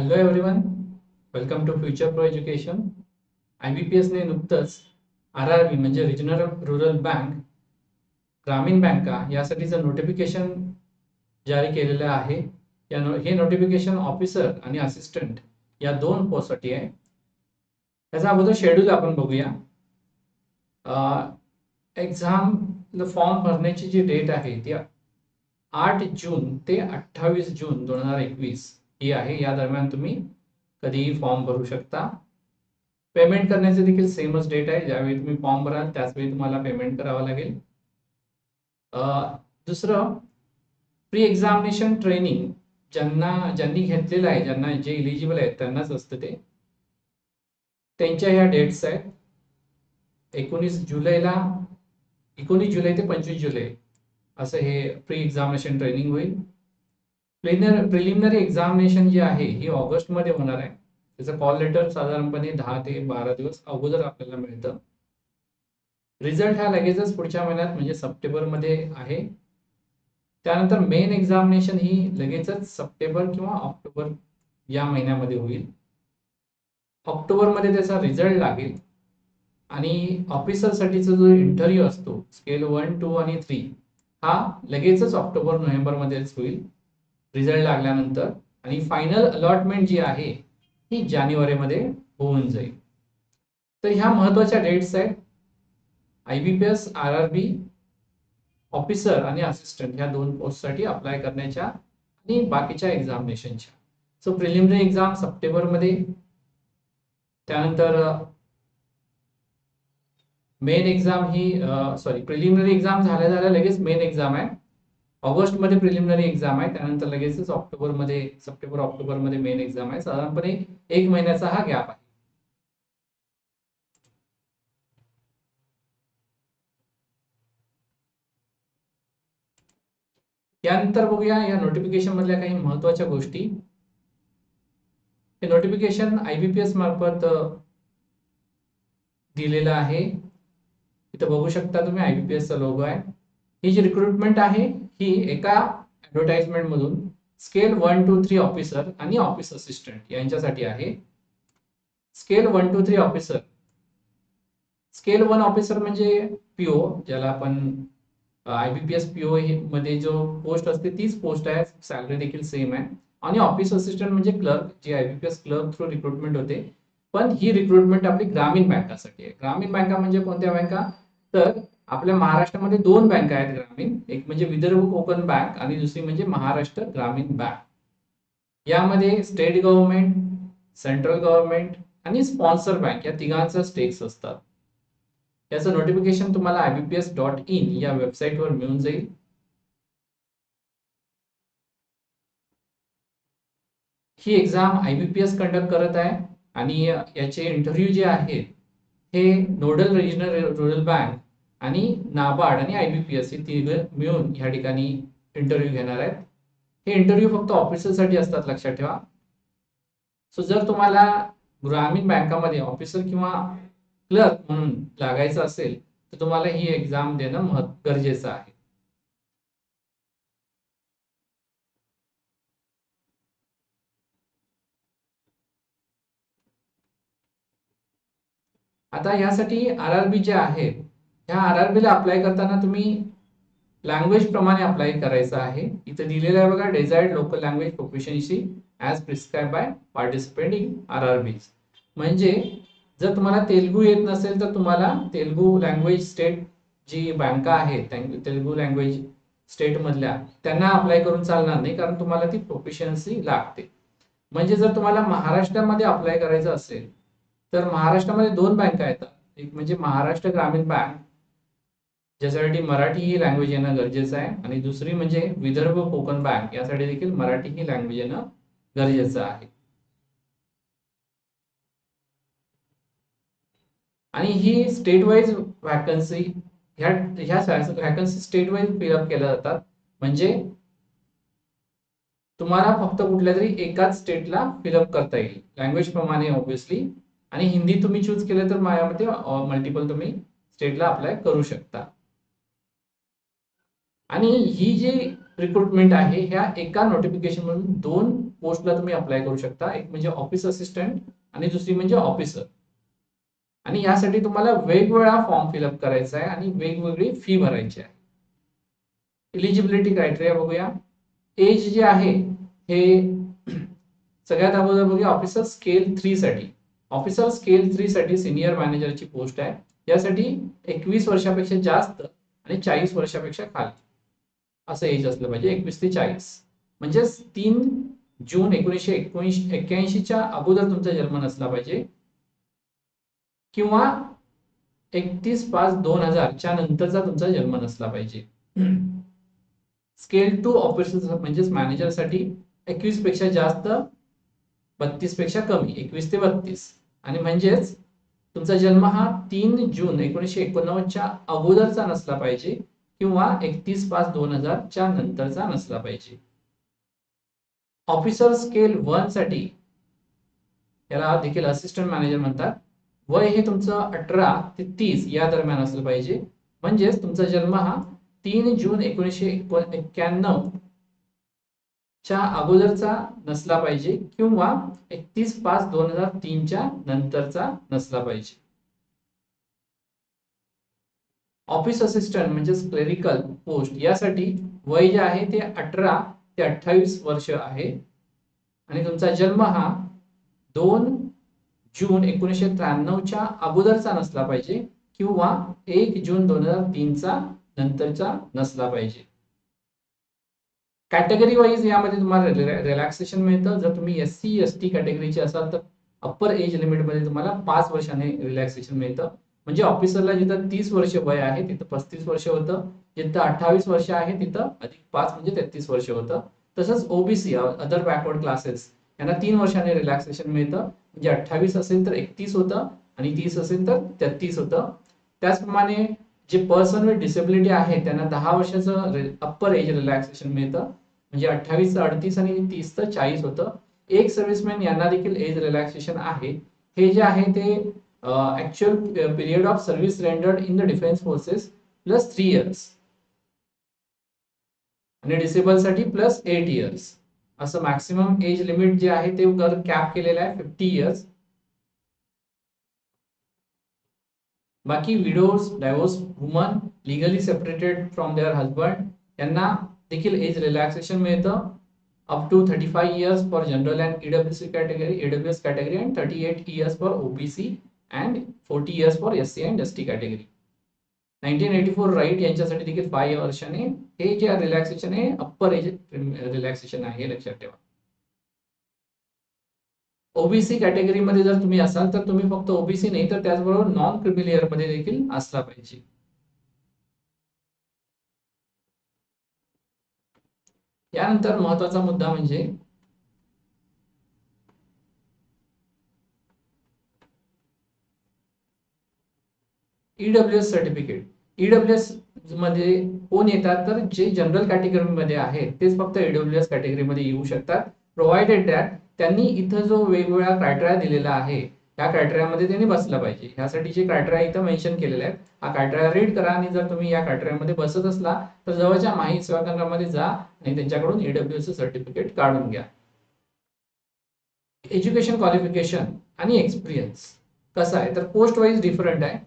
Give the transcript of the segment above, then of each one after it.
Hello everyone, welcome to Future Pro Education. IBPSने नुकतंच RRB म्हणजे रिजनल रुरल बँक, ग्रामीण बँका यासाठीचं नोटिफिकेशन जारी केलेलं आहे. हे नोटिफिकेशन ऑफिसर आणि असिस्टंट या दोन पोस्टसाठी आहे. त्याचा अगोदर शेड्यूल आपण बघूया. एक्झाम फॉर्म भरण्याची जी डेट आहे ती 8 जून ते 28 जून 2021 ही आहे. या दरम्यान तुम्ही कधीही फॉर्म भरू शकता. पेमेंट करण्याचे देखील सेमच डेट आहे. ज्यावेळी तुम्ही फॉर्म भराल त्याच वेळी तुम्हाला पेमेंट करावं लागेल. दुसरं, प्री एक्झामिनेशन ट्रेनिंग ज्यांनी घेतलेलं आहे, ज्यांना जे इलिजिबल आहेत त्यांनाच असतं ते. त्यांच्या ह्या डेट्स आहेत. 19 जुलै ते 25 जुलै असं हे प्री एक्झामिनेशन ट्रेनिंग होईल. प्रिलिमिनरी एक्झामिनेशन जी आहे ही ऑगस्टमध्ये होणार आहे. त्याचं कॉल लेटर साधारणपणे 10 ते 12 दिवस अगोदर आपल्याला मिळतं. रिझल्ट हा लगेचच पुढच्या महिन्यात म्हणजे सप्टेंबरमध्ये आहे. त्यानंतर मेन एक्झामिनेशन ही लगेचच सप्टेंबर किंवा ऑक्टोबर या महिन्यामध्ये होईल. ऑक्टोबरमध्ये त्याचा रिझल्ट लागेल आणि ऑफिसरसाठीचा जो इंटरव्ह्यू असतो स्केल 1, 2 आणि 3 हा लगेचच ऑक्टोबर नोव्हेंबरमध्येच होईल रिझल्ट लागल्यानंतर. आणि फायनल अलॉटमेंट जी आहे ही जानेवारीमध्ये होऊन जाईल. तर ह्या महत्वाच्या डेट्स आहेत IBPS RRB ऑफिसर आणि असिस्टंट ह्या दोन पोस्टसाठी अप्लाय करण्याच्या आणि बाकीच्या एक्झामिनेशनच्या. सो प्रिलिमिनरी एक्झाम सप्टेंबरमध्ये, त्यानंतर मेन एक्झाम ही प्रिलिमिनरी एक्झाम झाल्या लगेच मेन एक्झाम आहे. ऑगस्टमध्ये प्रिलिमिनरी एक्झाम आहे, त्यानंतर लगेचच सप्टेंबर ऑक्टोबरमध्ये मेन एक्झाम आहे. साधारणपणे 1 महिन्याचा हा गॅप आहे. यानंतर बघूया या नोटिफिकेशन मधल्या काही महत्वाच्या गोष्टी. हे नोटिफिकेशन IBPS मार्फत दिलेलं आहे. इथं बघू शकता तुम्ही IBPS चा लोगो आहे. ही जी रिक्रुटमेंट आहे ही एका ऍडव्हर्टाइजमेंट मधून स्केल 1, 2, 3 ऑफिसर आणि ऑफिस असिस्टंट यांच्यासाठी आहे. Scale 1, 2, 3 officer. स्केल 1 ऑफिसर म्हणजे PO, ज्याला आपण IBPS PO मध्ये जो पोस्ट असते तीच पोस्ट आहे. सॅलरी देखील सेम आहे. आणि ऑफिस असिस्टंट म्हणजे क्लर्क, जी IBPS क्लर्क थ्रू रिक्रुटमेंट होते. पण ही रिक्रुटमेंट आपली ग्रामीण बँकासाठी आहे. ग्रामीण बँका म्हणजे कोणत्या बँका? तर आपल्या महाराष्ट्रामध्ये 2 बँका आहेत ग्रामीण. एक म्हणजे विदर्भ कोकण बँक आणि दुसरी म्हणजे महाराष्ट्र ग्रामीण बँक. यामध्ये स्टेट गव्हर्नमेंट, सेंट्रल गव्हर्नमेंट आणि स्पॉन्सर बँक या तिघांचा स्टेक्स असतात. याचं नोटिफिकेशन तुम्हाला IBPS.in या वेबसाईटवर मिळून जाईल. ही एक्झाम IBPS कंडक्ट करत आहे आणि याचे इंटरव्ह्यू जे आहेत हे नोडल रिजनल रुरल बँक आणि नाबार्ड आणि IBPS हे तिघं मिळून ह्या ठिकाणी इंटरव्ह्यू घेणार आहेत. हे इंटरव्ह्यू फक्त ऑफिसरसाठी असतात, लक्षात ठेवा. सो जर तुम्हाला ग्रामीण बँकामध्ये ऑफिसर किंवा क्लर्क म्हणून लागायचं असेल तर तुम्हाला ही एक्झाम देणं गरजेचं आहे. आता यासाठी RRB जे आहे, ह्या RRB ला अप्लाय करताना तुम्ही लँग्वेज प्रमाणे अप्लाय करायचं आहे. इथं दिलेलं आहे बघा, desired local language proficiency as prescribe by participating RRB. म्हणजे जर तुम्हाला तेलुगू येत नसेल तर तुम्हाला तेलुगू लँग्वेज स्टेट जी बँका आहेत तेलुगू लँग्वेज स्टेट मधल्या त्यांना अप्लाय करून चालणार नाही, कारण तुम्हाला ती प्रोफिशियन्सी लागते. म्हणजे जर तुम्हाला महाराष्ट्रामध्ये अप्लाय करायचं असेल तर महाराष्ट्रामध्ये 2 बँका येतात. एक म्हणजे महाराष्ट्र ग्रामीण बँक, ज्यासाठी मराठी ही लँग्वेज येणं गरजेचं आहे, आणि दुसरी म्हणजे विदर्भ कोकण बँक, यासाठी देखील मराठी ही लँग्वेज येणं गरजेचं आहे. आणि ही स्टेट वाईज वॅकन्सी, ह्या वॅकन्सी स्टेट वाईज फिलअप केल्या जातात. म्हणजे तुम्हाला फक्त कुठल्या तरी एकाच स्टेटला फिलअप करता येईल लँग्वेज प्रमाणे ऑब्विसली. आणि हिंदी तुम्ही चूज केलं तर माझ्यामध्ये मल्टिपल तुम्ही स्टेटला अप्लाय करू शकता. आणि ही जी रिक्रुटमेंट आहे ह्या एका नोटिफिकेशन मधून 2 पोस्टला तुम्ही अप्लाय करू शकता. एक म्हणजे ऑफिस असिस्टंट आणि दुसरी म्हणजे ऑफिसर. आणि यासाठी तुम्हाला वेगवेगळा फॉर्म फिलअप करायचा आहे आणि वेगवेगळी फी भरायची आहे. इलिजिबिलिटी क्रायटेरिया बघूया. एज जे आहे हे सगळ्यात अगोदर बघूया ऑफिसर स्केल 3 साठी. ऑफिसर स्केल 3 साठी सिनियर मॅनेजरची पोस्ट आहे. यासाठी 21 वर्षापेक्षा जास्त आणि 40 वर्षापेक्षा खाली असं एज असलं पाहिजे. 21 ते 40 म्हणजेच 3 जून 1981 च्या अगोदर तुमचा जन्म नसला पाहिजे किंवा 31/5/2000 च्या नंतरचा तुमचा जन्म नसला पाहिजे. स्केल 2 ऑफिसर म्हणजेच मॅनेजरसाठी 21 पेक्षा जास्त 32 पेक्षा कमी 21 ते 32 आणि म्हणजेच तुमचा जन्म हा 3 जून 1989 च्या अगोदरचा नसला पाहिजे किंवा 31/5/2000 च्या नंतरचा नसला पाहिजे. ऑफिसर स्केल 1 साठी याला देखील असिस्टंट मॅनेजर म्हणतात. वय हे तुमचं 18 ते 30 या दरम्यान असलं पाहिजे. म्हणजेच तुमचा जन्म हा 3 जून 1991 च्या अगोदरचा नसला पाहिजे किंवा 31/5/2003 च्या नंतरचा नसला पाहिजे. ऑफिस असिस्टंट म्हणजे क्लेरिकल पोस्ट यासाठी वय जे आहे ते 18 ते 28 वर्ष आहे आणि तुमचा जन्म हा 2 जून 1993 च्या अगोदरचा नसला पाहिजे किंवा 1 जून 2003 चा नंतरचा नसला पाहिजे. कॅटेगरी वाईज यामध्ये तुम्हाला रिलॅक्सेशन मिळतं. जर तुम्ही SC ST कॅटेगरीचे असाल तर अप्पर एज लिमिट मध्ये तुम्हाला 5 वर्षाने रिलॅक्सेशन मिळतं. म्हणजे ऑफिसरला जिथं 30 वर्ष वय आहे तिथं 35 वर्ष होतं. जिथं 28 वर्ष आहे तिथं अधिक 5 म्हणजे 33 वर्ष होतं. तसंच ओबीसी अदर बॅकवर्ड क्लासेस यांना 3 वर्षाने रिलॅक्सेशन मिळतं. म्हणजे 28 असेल तर 31 होतं आणि 30 असेल तर 33 होतं. त्याचप्रमाणे जे पर्सन विथ डिसेबिलिटी आहे त्यांना 10 वर्षाचं अप्पर एज रिलॅक्सेशन मिळतं. म्हणजे 28 38 आणि 30 तर 40 होतं. एक सर्व्हिसमॅन यांना देखील एज रिलॅक्सेशन आहे. हे जे आहे ते actual period of service rendered in the defence forces plus 3 years आणि डिसेबल साठी प्लस 8 इयर्स असं मॅक्सिमम एज लिमिट जे आहे ते कॅप केलेलं आहे 50 इयर्स. बाकी widows divorce woman legally separated from their husband यांना देखील एज रिलॅक्सेशन मिळतं. Up to 35 years for general and EWC category EWS category and 38 years for OBC and 40 years for SC and ST category. 1984 right यांच्यासाठी देखील 5 वर्षाने हे जे relaxation आहे upper age relaxation आहे लक्षात ठेवा. ओबीसी कॅटेगरीमध्ये जर तुम्ही असाल तर तुम्ही फक्त ओबीसी नाही तर त्याचबरोबर नॉन क्रिमिलियर मध्ये देखील असला पाहिजे. यानंतर महत्वाचा मुद्दा म्हणजे ईडब्ल्यूएस सर्टिफिकेट. ईडब्ल्यूएस मध्ये कोण येतात तर जे जनरल कॅटेगरीमध्ये आहेत तेच फक्त ईडब्ल्यूएस कॅटेगरीमध्ये येऊ शकतात. प्रोव्हाइडेड दॅट त्यांनी इथं जो वेगवेगळा क्रायटेरिया दिलेला आहे त्या क्रायटेरियामध्ये त्यांनी बसलं पाहिजे. यासाठी जे क्रायटेरिया इथं मेन्शन केलेले आहेत हा क्रायटेरिया रीड करा आणि जर तुम्ही या क्रायटेरियामध्ये बसत असला तर जवळच्या माहिती सेवा केंद्रामध्ये जा आणि त्यांच्याकडून ईडब्ल्यूएस सर्टिफिकेट काढून घ्या. एज्युकेशन क्वालिफिकेशन आणि एक्सपिरियन्स कसं आहे तर पोस्ट वाईज डिफरंट आहे.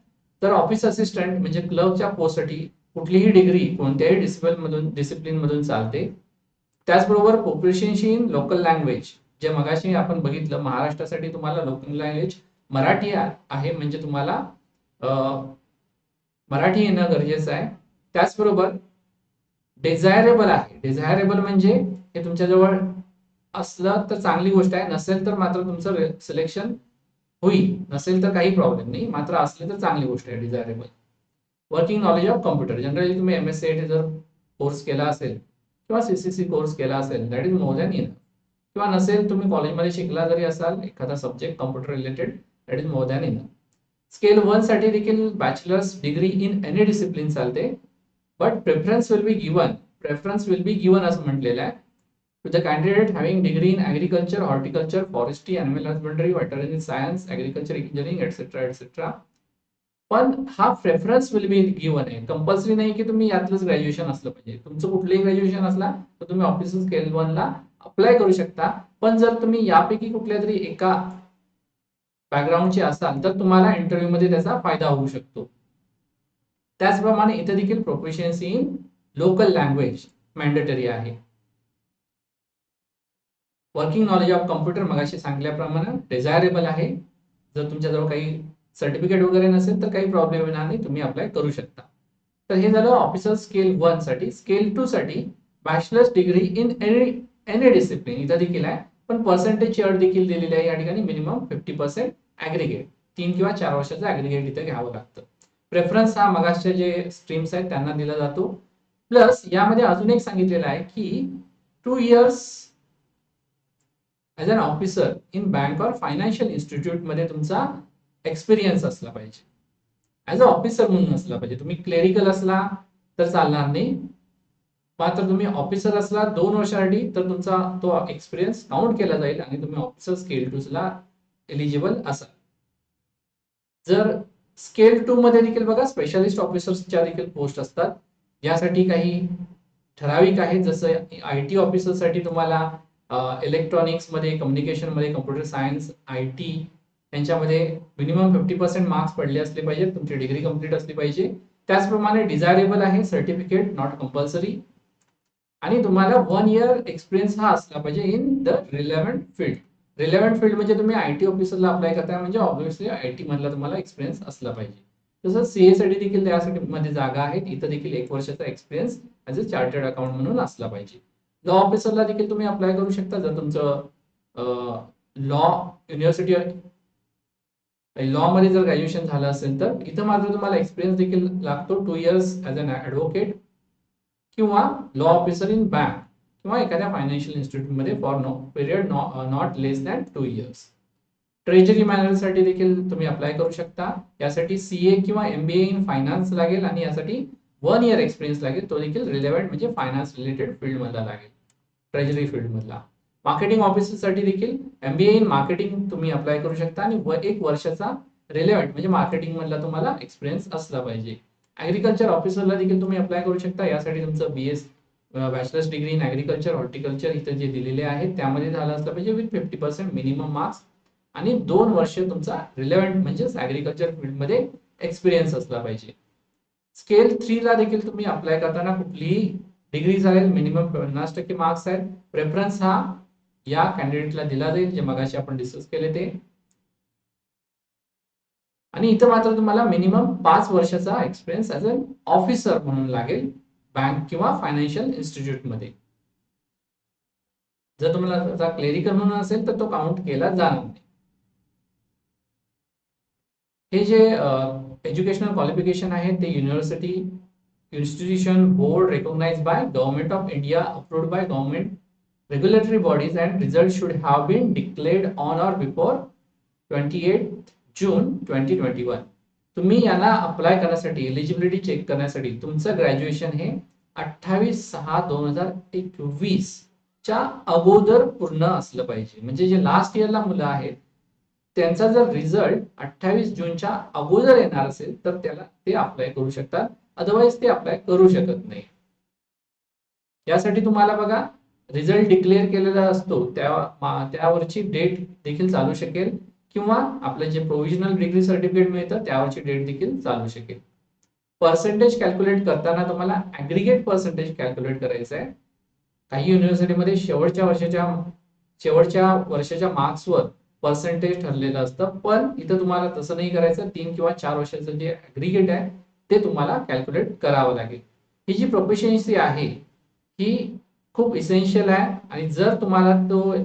तर ऑफिस असिस्टंट म्हणजे क्लर्कच्या पोस्टसाठी कुठलीही डिग्री कोणत्याही डिसिप्लिन मधून चालते. त्याचबरोबर प्रोफिशियन्सी इन लोकल लँग्वेज जे मगाशी आपण बघितलं महाराष्ट्रासाठी तुम्हाला लोकल लँग्वेज मराठी आहे म्हणजे तुम्हाला मराठी येणं गरजेचं आहे. त्याचबरोबर डिझायरेबल आहे. डिझायरेबल म्हणजे हे तुमच्याजवळ असलं तर चांगली गोष्ट आहे नसेल तर मात्र तुमचं सिलेक्शन होईल. नसेल तर काही प्रॉब्लेम नाही मात्र असले तर चांगली गोष्ट आहे desirable. Working knowledge of computer generally तुम्ही MSc जर कोर्स केला असेल किंवा CCC कोर्स केला असेल that is more than enough. किंवा नसेल तुम्ही कॉलेजमध्ये शिकला जरी असाल एखादा subject computer related that is more than enough. Scale 1 साठी देखील bachelor's degree in any discipline चालते. But preference will be given असं म्हटलेलं आहे to the candidate having degree in agriculture, horticulture, forestry, animal husbandry, veterinary science, agriculture engineering, etc. etc. पण हा preference will be given आहे. Compulsory नाही की तुम्ही यातलंच ग्रॅज्युएशन असलं पाहिजे. तुमचं कुठलंही ग्रॅज्युएशन असला तर तुम्ही ऑफिसर स्केल 1 ला अप्लाय करू शकता. पण जर तुम्ही यापैकी कुठल्या तरी एका बॅकग्राऊंडचे असाल तर तुम्हाला इंटरव्ह्यू मध्ये त्याचा फायदा होऊ शकतो. त्याचप्रमाणे इथे देखील proficiency in local language mandatory आहे. वर्किंग नॉलेज ऑफ कम्प्युटर मगाशी सांगितल्याप्रमाणे डिझायरेबल आहे. जर तुमच्याजवळ काही सर्टिफिकेट वगैरे नसेल तर काही प्रॉब्लेम येणार नाही, तुम्ही अप्लाय करू शकता. तर हे झालं ऑफिसर स्केल 1 साठी. स्केल 2 साठी bachelors degree in any discipline इथं देखील आहे, पण पर्सेंटेजची अट देखील दिलेली आहे या ठिकाणी. मिनिमम 50% ॲग्रिगेट, 3 किंवा 4 वर्षाचं ॲग्रिगेट इथं घ्यावं लागतं. प्रेफरन्स हा मगासचे जे स्ट्रीम्स आहेत त्यांना दिला जातो. प्लस यामध्ये अजून एक सांगितलेलं आहे की 2 years as an officer in bank or financial institute मध्ये तुमचा एक्सपिरियन्स असला पाहिजे. ॲज अ ऑफिसर म्हणून असला पाहिजे. तुम्ही क्लेरिकल असला तर चालणार नाही, मात्र तुम्ही ऑफिसर असला 2 वर्षासाठी तर तुमचा तो एक्सपिरियन्स काउंट केला जाईल आणि तुम्ही ऑफिसर स्केल 2 ला एलिजिबल असाल. जर स्केल 2 मध्ये देखील बघा स्पेशालिस्ट ऑफिसर्सच्या देखील पोस्ट असतात, यासाठी काही ठराविक आहेत. जसं आयटी ऑफिसर साठी तुम्हाला इलेक्ट्रॉनिक्स मध्ये, कम्युनिकेशन मध्ये, कम्प्युटर सायन्स, आयटी यांच्यामध्ये मिनिमम 50% मार्क्स पडले असले पाहिजे, तुमची डिग्री कंप्लीट असली पाहिजे. त्याचप्रमाणे डिझायरेबल आहे सर्टिफिकेट, नॉट कंपल्सरी. आणि तुम्हाला 1 इयर एक्सपिरियन्स हा असला पाहिजे in the relevant field. Relevant field म्हणजे तुम्ही आयटी ऑफिसरला अप्लाय करताय म्हणजे ऑब्व्हियसली आयटी मधला तुम्हाला एक्सपिरियन्स असला पाहिजे. तसंच सीए साठी देखील त्यासाठी मध्ये जागा आहेत. इथं देखील 1 वर्षाचा experience as a chartered account म्हणून असला पाहिजे. लॉ ऑफिसरला देखील तुम्ही अप्लाय करू शकता जर तुमचं लॉ युनिव्हर्सिटी लॉ मध्ये जर ग्रॅज्युएशन झालं असेल तर. इथं मात्र तुम्हाला एक्सपिरियन्स देखील लागतो 2 इयर्स ॲज अन ॲडव्होकेट किंवा लॉ ऑफिसर इन बँक किंवा एखाद्या फायनान्शियल इन्स्टिट्यूटमध्ये for no period not less than 2 years. Treasury मॅनेजरसाठी देखील तुम्ही अप्लाय करू शकता. यासाठी सीए किंवा एमबीए इन फायनान्स लागेल आणि यासाठी 1 इयर एक्सपिरियन्स लागेल. तो देखील रिलेव्हंट म्हणजे फायनान्स रिलेटेड फील्ड मधला लागेल, ट्रेजरी फील्ड मधला. मार्केटिंग ऑफिसरसाठी देखील एमबीए इन मार्केटिंग तुम्ही अप्लाय करू शकता आणि 1 वर्षाचा रिलेव्हंट म्हणजे मार्केटिंग मधला तुम्हाला एक्सपिरियन्स असला पाहिजे. ऍग्रिकल्चर ऑफिसरला देखील तुम्ही अप्लाय करू शकता. यासाठी तुमचं BS bachelor's degree in agriculture, horticulture इथं जे दिलेले आहेत त्यामध्ये झालं असलं पाहिजे विथ 50% मिनिमम मार्क्स आणि 2 वर्ष तुमचा रिलेव्हंट म्हणजेच ऍग्रिकल्चर फील्डमध्ये एक्सपिरियन्स असला पाहिजे. स्केल 3 ला देखील तुम्ही अप्लाय करताना कुठलीही डिग्री चालेल, मिनिमम 50% मार्क्स आहेत. प्रेफरन्स हा या कॅन्डिडेटला दिला जाईल जे मगाशी आपण डिस्कस केले ते. आणि इथं मात्र तुम्हाला मिनिमम 5 वर्षाचा एक्सपिरियन्स ॲज अन ऑफिसर म्हणून लागेल बँक किंवा फायनान्शियल इन्स्टिट्यूट मध्ये. जर तुम्हाला त्याचा क्लेरिकल म्हणून असेल तर तो काउंट केला जाणार नाही. हे जे एज्युकेशनल क्वालिफिकेशन आहे ते university, institution, board recognised by government of India, approved by government regulatory bodies, and results should have been declared on or before 28 June 2021. तुम्ही याला अप्लाय करण्यासाठी एलिजिबिलिटी चेक करण्यासाठी तुमचं ग्रॅज्युएशन हे 28/6/2021 च्या अगोदर पूर्ण असलं पाहिजे. म्हणजे जे लास्ट इयरला मुलं आहेत त्यांचा जर रिझल्ट 28 जूनच्या अगोदर येणार असेल तर त्याला ते अप्लाय करू शकतात, अदरवाईज ते अप्लाय करू शकत नाही. यासाठी तुम्हाला बघा रिझल्ट डिक्लेअर केलेला असतो त्यावरची डेट देखील चालू शकेल किंवा आपलं जे प्रोव्हिजनल डिग्री सर्टिफिकेट मिळतं त्यावरची डेट देखील चालू शकेल. पर्सेंटेज कॅल्क्युलेट करताना तुम्हाला ऍग्रिगेट पर्सेंटेज कॅल्क्युलेट करायचं आहे. काही युनिव्हर्सिटीमध्ये शेवटच्या वर्षाच्या मार्क्सवर पर्सेंटेज ठरलेलं असतं, पण इथं तुम्हाला तसं नाही करायचं. 3 किंवा 4 वर्षाचं जे ऍग्रिगेट आहे ते तुम्हाला कॅल्क्युलेट करावं लागेल. ही जी प्रोफिशियन्सी आहे ही खूप इसेन्शियल आहे आणि जर तुम्हाला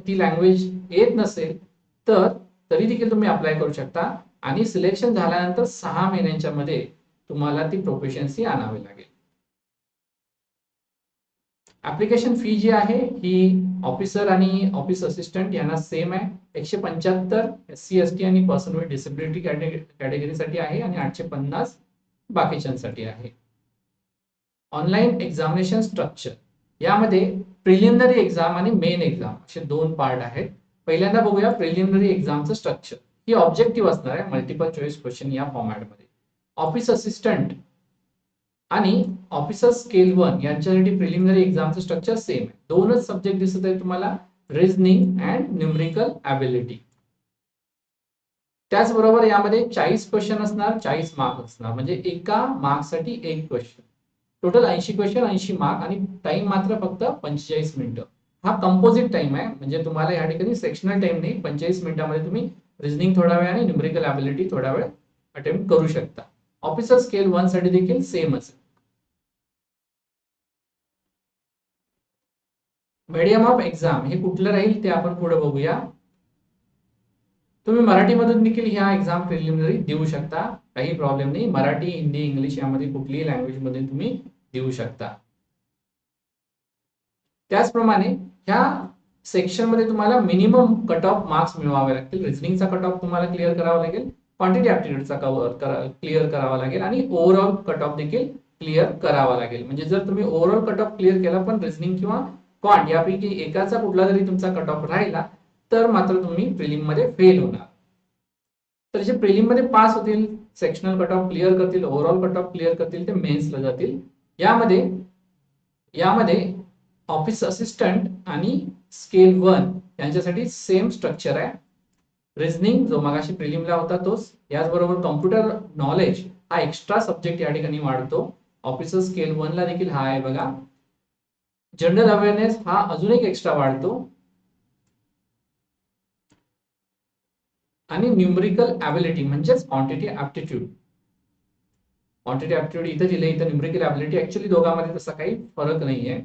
ती लँग्वेज येत नसेल तर तरी देखील तुम्ही अप्लाय करू शकता आणि सिलेक्शन झाल्यानंतर 6 महिन्यांच्या मध्ये तुम्हाला ती प्रोफिशियन्सी आणावी लागेल. ऍप्लिकेशन फी जी आहे ही ऑफिसर आणि ऑफिस असिस्टंट यांना सेम आहे. 175 SC ST आणि पर्सन विथ डिसेबिलिटी कॅटेगरीसाठी आहे आणि 850 बाकीच्यांसाठी आहे. ऑनलाईन एक्झामिनेशन स्ट्रक्चर यामध्ये प्रिलिमिनरी एक्झाम आणि मेन एक्झाम असे 2 पार्ट आहेत. पहिल्यांदा बघूया प्रिलिमिनरी एक्झामचं स्ट्रक्चर. ही ऑब्जेक्टिव्ह असणार आहे, मल्टिपल चॉईस क्वेश्चन या फॉर्मॅटमध्ये. ऑफिस असिस्टंट आणि ऑफिसर स्केल 1 यांच्यासाठी प्रिलिमिनरी एक्झामचं स्ट्रक्चर सेम आहे. दोनच सब्जेक्ट दिसत आहे तुम्हाला, रिझनिंग अँड न्यूमरिकल ॲबिलिटी. त्याचबरोबर यामध्ये 40 क्वेश्चन असणार, 40 मार्क असणार, म्हणजे एका मार्कसाठी एक क्वेश्चन. टोटल 80 क्वेश्चन, 80 मार्क, आणि टाइम मात्र फक्त 45 मिनिटं. हा कंपोजिट टाइम आहे, म्हणजे तुम्हाला या ठिकाणी सेक्शनल टाइम नाही. 45 मिनिटांमध्ये तुम्ही रिझनिंग थोडा वेळ आणि न्यूमरिकल ॲबिलिटी थोडा वेळ अटेम्प्ट करू शकता. ऑफिसर स्केल 1 साठी देखील सेम असेल. मीडियम ऑफ एक्झाम हे कुठलं राहील ते आपण पुढे बघूया. तुम्ही मराठीमधून देखील ह्या एक्झाम प्रिलिमिनरी देऊ शकता, काही प्रॉब्लेम नाही. मराठी, हिंदी, इंग्लिश यामध्ये कुठलीही लँग्वेज मध्ये तुम्ही देऊ शकता. त्याचप्रमाणे ह्या सेक्शन मध्ये तुम्हाला मिनिमम कट ऑफ मार्क्स मिळवावे लागतील. रिझनिंगचा कट ऑफ तुम्हाला क्लिअर करावा लागेल, क्वांटिटी ऍप्टिट्यूडचा क्लिअर करावा लागेल, आणि ओव्हरऑल कट ऑफ देखील क्लिअर करावा लागेल. म्हणजे जर तुम्ही ओव्हरऑल कट ऑफ क्लिअर केला पण रिझनिंग किंवा क्वांट यापैकी एकाचा कुठला जरी तुमचा कट ऑफ राहिला तर मात्र तुम्ही प्रिलिम मध्ये फेल होणार. तर जे प्रिलिम मध्ये पास होतील, सेक्शनल कट ऑफ क्लिअर करतील, ओव्हरऑल कट ऑफ क्लिअर करतील, ते मेन्सला जातील. यामध्ये यामध्ये ऑफिस असिस्टंट आणि स्केल 1 यांच्यासाठी सेम स्ट्रक्चर आहे. रिझनिंग जो मगाशी प्रिलिमला होता तोच, याचबरोबर कम्प्युटर नॉलेज हा एक्स्ट्रा सब्जेक्ट या ठिकाणी वाढतो. ऑफिसर स्केल 1 ला देखील हा आहे बघा. जनरल अवेअरनेस हा अजून एक एक्स्ट्रा वाढतो, आणि न्यूमरिकल ॲबिलिटी म्हणजेच क्वांटिटी ऍप्टिट्यूड. क्वांटिटी ऍप्टिट्यूड इथं दिले, इथं न्यूमरिकल ॲबिलिटी. ऍक्च्युली दोघांमध्ये तसा काही फरक नाहीये,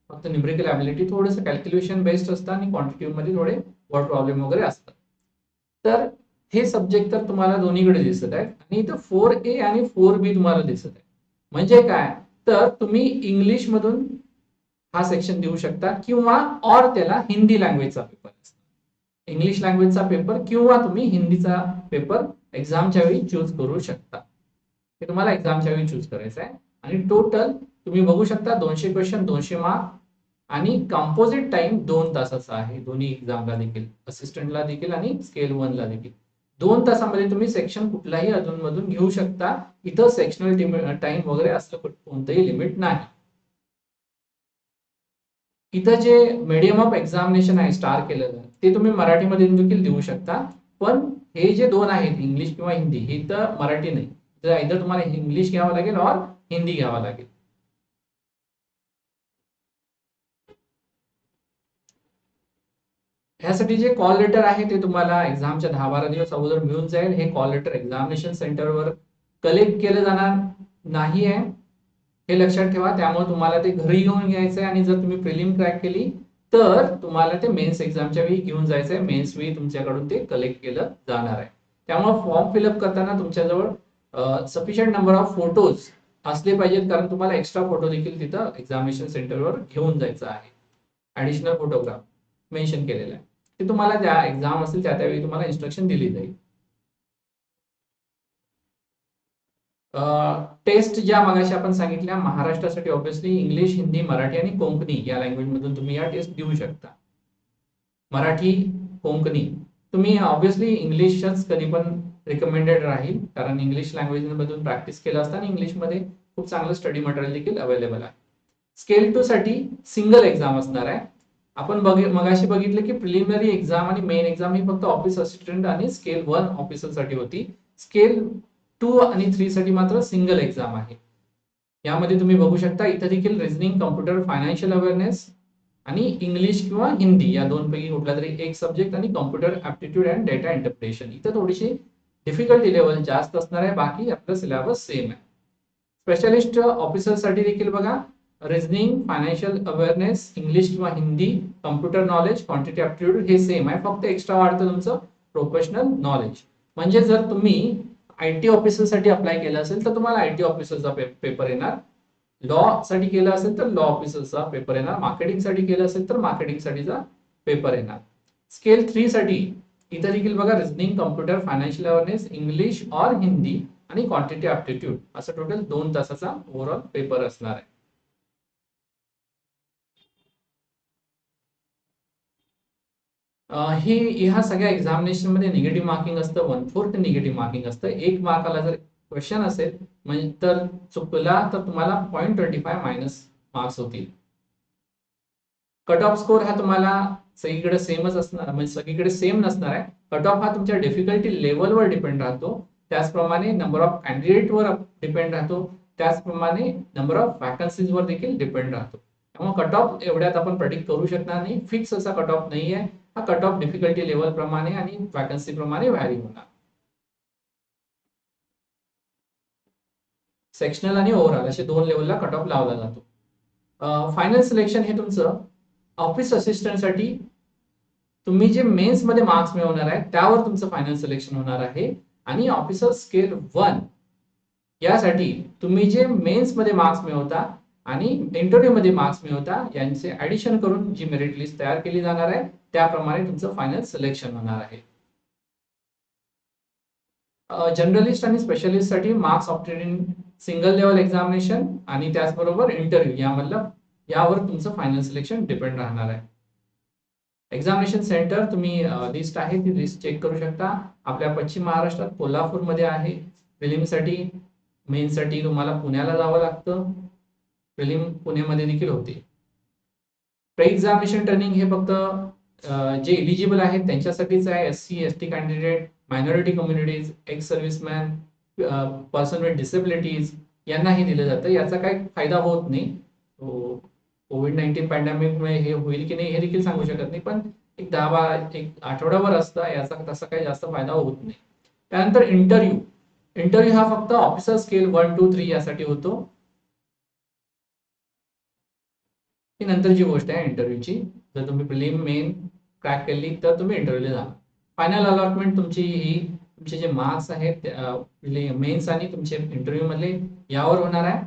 फक्त न्यूमरिकल ॲबिलिटी थोडंसं कॅल्क्युलेशन बेस्ड असतं आणि क्वांटिटी मध्ये थोडे वर्ड प्रॉब्लेम वगैरे असतात. तर हे सब्जेक्ट तर तुम्हाला दोन्हीकडे दिसत आहेत, आणि इथं 4A आणि 4B तुम्हाला दिसत आहे. म्हणजे काय, तर तुम्ही इंग्लिश मधून हा सेक्शन देऊ शकता, किंवा और त्याला हिंदी लँग्वेजचा पेपर असतो. इंग्लिश लँग्वेजचा पेपर किंवा तुम्ही हिंदीचा पेपर एक्झामच्या वेळी चूज करू शकता. हे तुम्हाला एक्झामच्या वेळी चूज करायचं आहे. आणि टोटल तुम्ही बघू शकता 200 क्वेश्चन, 200 मार्क, आणि कंपोजिट टाइम 2 तासाचा आहे दोन्ही एक्झामला देखील, असिस्टंटला देखील आणि स्केल 1 ला देखील. 2 तासामध्ये तुम्ही सेक्शन कुठलाही अधूनमधून घेऊ शकता. इथं सेक्शनल टाइम वगैरे असं कोणतंही लिमिट नाही. इथं जे मीडियम ऑफ एक्झामिनेशन आहे स्टार केलेलं, ते तुम्ही मराठीमध्ये देखील देऊ शकता. पण हे जे दोन आहेत, इंग्लिश किंवा हिंदी, हे तर मराठी नाही. तर इथं तुम्हाला इंग्लिश घ्यावं लागेल और हिंदी घ्यावं लागेल. ह्यासाठी जे कॉल लेटर आहे ते तुम्हाला एक्झामच्या 10-12 दिवस अगोदर मिळून जाईल. हे कॉल लेटर एक्झामिनेशन सेंटरवर कलेक्ट केलं जाणार नाही आहे, हे लक्षात ठेवा. त्यामुळे तुम्हाला ते घरी घेऊन घ्यायचं आहे, आणि जर तुम्ही प्रिलिम क्रॅक केली तर तुम्हाला ते मेन्स एक्झामच्या वेळी घेऊन जायचं आहे. मेन्स वेळी तुमच्याकडून ते कलेक्ट केलं जाणार आहे. त्यामुळे फॉर्म फिलअप करताना तुमच्याजवळ सफिशियंट नंबर ऑफ फोटोज असले पाहिजेत, कारण तुम्हाला एक्स्ट्रा फोटो देखील तिथं एक्झामिनेशन सेंटरवर घेऊन जायचं आहे. ऍडिशनल फोटोग्राफ मेन्शन केलेला आहे, ते तुम्हाला ज्या एक्झाम असेल त्यावेळी तुम्हाला इन्स्ट्रक्शन दिली जाईल. टेस्ट ज्या मगाशी आपण सांगितल्या महाराष्ट्रासाठी ऑब्व्हियसली इंग्लिश, हिंदी, मराठी आणि कोंकणी या लँग्वेज मधून तुम्ही या टेस्ट देऊ शकता. मराठी, कोंकणी. तुम्ही ऑब्व्हियसली इंग्लिशच कधी पण रिकमेंडेड राहील, कारण इंग्लिश लँग्वेज मधून प्रॅक्टिस केलं असतं आणि इंग्लिशमध्ये खूप चांगलं स्टडी मटेरियल देखील अवेलेबल आहे. स्केल 2 साठी सिंगल एक्झाम असणार आहे. आपण मगाशी बघितलं की प्रिलिमिनरी एक्झाम आणि मेन एक्झाम ही फक्त ऑफिस असिस्टंट आणि स्केल 1 ऑफिसर साठी होती. स्केल 2 आणि 3 साठी मात्र सिंगल एक्झाम आहे. यामध्ये तुम्ही बघू शकता इथे देखील रिझनिंग, कम्प्युटर, फायनान्शियल अवेअरनेस आणि इंग्लिश किंवा हिंदी या दोन पैकी कुठला तरी एक सब्जेक्ट, आणि computer aptitude and data interpretation. इथं थोडीशी डिफिकल्टी लेवल जास्त असणार आहे, बाकी आपलं सिलेबस सेम आहे. स्पेशलिस्ट ऑफिसर साठी देखील बघा, रिझनिंग, फायनान्शियल अवेअरनेस, इंग्लिश किंवा Hindi, computer knowledge, quantity aptitude हे सेम आहे. फक्त एक्स्ट्रा वाढतं तुमचं प्रोफेशनल नॉलेज. म्हणजे जर तुम्ही आयटी ऑफिसर साठी अप्लाय केलं असेल तर तुम्हाला आयटी ऑफिसरचा पेपर येणार. लॉ साठी केलं असेल तर लॉ ऑफिसरचा पेपर येणार. मार्केटिंग साठी केलं असेल तर मार्केटिंग साठीचा पेपर येणार. स्केल 3 साठी इथं देखील बघा, reasoning, computer, financial awareness, English और हिंदी आणि क्वांटिटी ऍप्टिट्यूड असं टोटल 2 तासाचा ओव्हरऑल पेपर असणार आहे. ही ह्या सगळ्या एक्झामिनेशन मध्ये निगेटिव्ह मार्किंग असतं, 1/4 निगेटिव्ह मार्किंग असतं. 1 मार्काला जर क्वेश्चन असेल म्हणजे तर चुकला तर तुम्हाला 0.25 मायनस मार्क्स होतील. कट ऑफ स्कोर हा तुम्हाला सगळीकडे सेमच असणार, म्हणजे सगळीकडे सेम नसणार आहे. कट ऑफ हा तुमच्या डिफिकल्टी लेवलवर डिपेंड राहतो, त्याचप्रमाणे नंबर ऑफ कॅन्डिडेटवर डिपेंड राहतो, त्याचप्रमाणे नंबर ऑफ वॅकन्सीजवर देखील डिपेंड राहतो. त्यामुळे कट ऑफ एवढ्यात आपण प्रेडिक्ट करू शकणार नाही. फिक्स असा कट ऑफ नाही आहे. हा कट ऑफ डिफिकल्टी लेवल प्रमाणे आणि वॅकन्सी प्रमाणे व्हॅरी होणार. सेक्शनल आणि ओव्हरऑल असे 2 लेवलला कट ऑफ लावला जातो. फायनल सिलेक्शन हे तुमचं ऑफिस असिस्टंटसाठी तुम्ही जे मेन्स मध्ये मार्क्स मिळवणार आहे त्यावर तुमचं फायनल सिलेक्शन होणार आहे. आणि ऑफिसर स्केल 1 यासाठी तुम्ही जे मेन्स मध्ये मार्क्स मिळवता आणि इंटरव्ह्यू मध्ये मार्क्स मिळवता यांचे ऍडिशन करून जी मेरिट लिस्ट तयार केली जाणार आहे त्याप्रमाणे तुमचं फायनल सिलेक्शन होणार आहे. जनरलिस्ट आणि स्पेशलिस्ट साठी marks opted in single level examination आणि त्याचबरोबर इंटरव्ह्यू यावर तुमचं फायनल सिलेक्शन डिपेंड राहणार आहे. एक्झामिनेशन सेंटर तुम्ही लिस्ट आहे ती लिस्ट चेक करू शकता. आपल्या पश्चिम महाराष्ट्रात कोल्हापूरमध्ये आहे. प्रिलिमसाठी मेनसाठी तुम्हाला पुण्याला जावं लागतं. प्रिलिम पुण्यामध्ये देखील होते. प्री एक्झामिनेशन ट्रेनिंग हे फक्त जे एलिजिबल आहेत त्यांच्यासाठीच आहे. SC ST candidate, minority communities, ex serviceman, person with disabilities यांनाही दिलं जातं. याचा काही फायदा होत नाही. कोविड-19 पॅन्डेमिकमुळे हे होईल की नाही हे देखील सांगू शकत नाही, पण एक आठवडाभर असतं, याचा तसा काही जास्त फायदा होत नाही. त्यानंतर इंटरव्ह्यू हा फक्त ऑफिसर स्केल 1 2 3 यासाठी होतो. ही नंतरची गोष्ट आहे इंटरव्ह्यूची. जर तुम्ही प्रिलिम मेन क्रॅक केली तर तुम्ही इंटरव्ह्यूला जाणार. फायनल अलॉटमेंट तुमचे जे मार्क्स आहेत मेन्स आणि तुमचे इंटरव्ह्यू मधले यावर होणार आहे.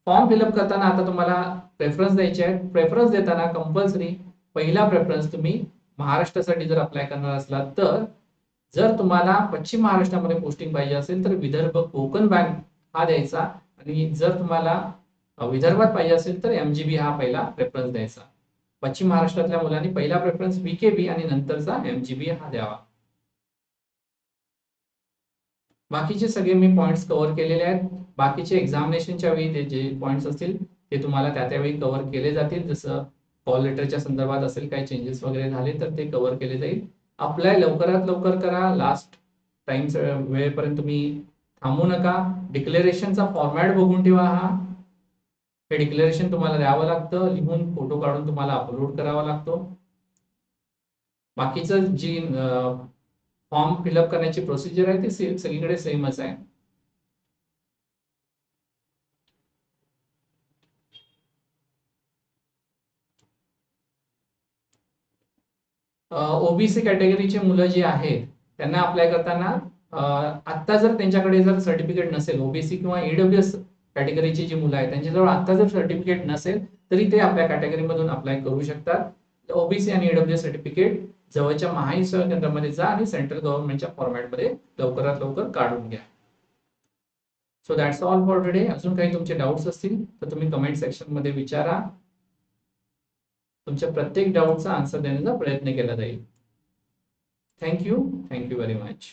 फॉर्म फिलअप करताना आता तुम्हाला प्रेफरन्स द्यायचे आहेत. प्रेफरन्स देताना कंपल्सरी पहिला प्रेफरन्स तुम्ही महाराष्ट्रासाठी जर अप्लाय करणार असला तर, जर तुम्हाला पश्चिम महाराष्ट्रामध्ये पोस्टिंग पाहिजे असेल तर विदर्भ कोकण बँक हा द्यायचा. आणि जर तुम्हाला विदर्भात पाहिजे असेल तर MGB हा पहिला प्रेफरन्स द्यायचा. पश्चिम महाराष्ट्रातल्या मुलांनी पहिला प्रेफरन्स VKB आणि नंतरचा MGB हा द्यावा. बाकीचे सगळे मी पॉइंट्स कव्हर केलेले आहेत. बाकीचे एक्झामिनेशनच्या वेळी ते जे पॉइंट्स असतील ते तुम्हाला त्यावेळी कव्हर केले जातील. जसं कॉल लेटरच्या संदर्भात असेल काही चेंजेस वगैरे झाले तर ते कव्हर केले जाईल. अप्लाय लवकरात लवकर करा. लास्ट टाइम वेळेपर्यंत तुम्ही थांबू नका. डिक्लेरेशनचा फॉर्मॅट बघून ठेवा. हे डिक्लेरेशन तुम्हाला द्यावं लागतं, लिहून फोटो काढून तुम्हाला अपलोड करावा लागतो. बाकीचं जी फॉर्म फिलअप करण्याची प्रोसिजर आहे ती सगळीकडे सेमच आहे. ओबीसी कॅटेगरीचे मुलं जी आहेत त्यांना अप्लाय करताना आत्ता जर त्यांच्याकडे जर सर्टिफिकेट नसेल, ओबीसी किंवा EWS कॅटेगरीची जी मुलं आहेत त्यांच्याजवळ आत्ता जर सर्टिफिकेट नसेल तरी ते आपल्या कॅटेगरीमधून अप्लाय करू शकतात. ओबीसी आणि EWS सर्टिफिकेट जवळच्या महाई सेवा केंद्रामध्ये जा आणि सेंट्रल गव्हर्नमेंटच्या फॉर्मॅटमध्ये लवकरात लवकर काढून घ्या. So that's all for today. अजून काही तुमचे डाऊट्स असतील तर तुम्ही कमेंट सेक्शन मध्ये विचारा. तुमच्या प्रत्येक डाऊटचा आन्सर देण्याचा प्रयत्न केला जाईल. Thank you very much.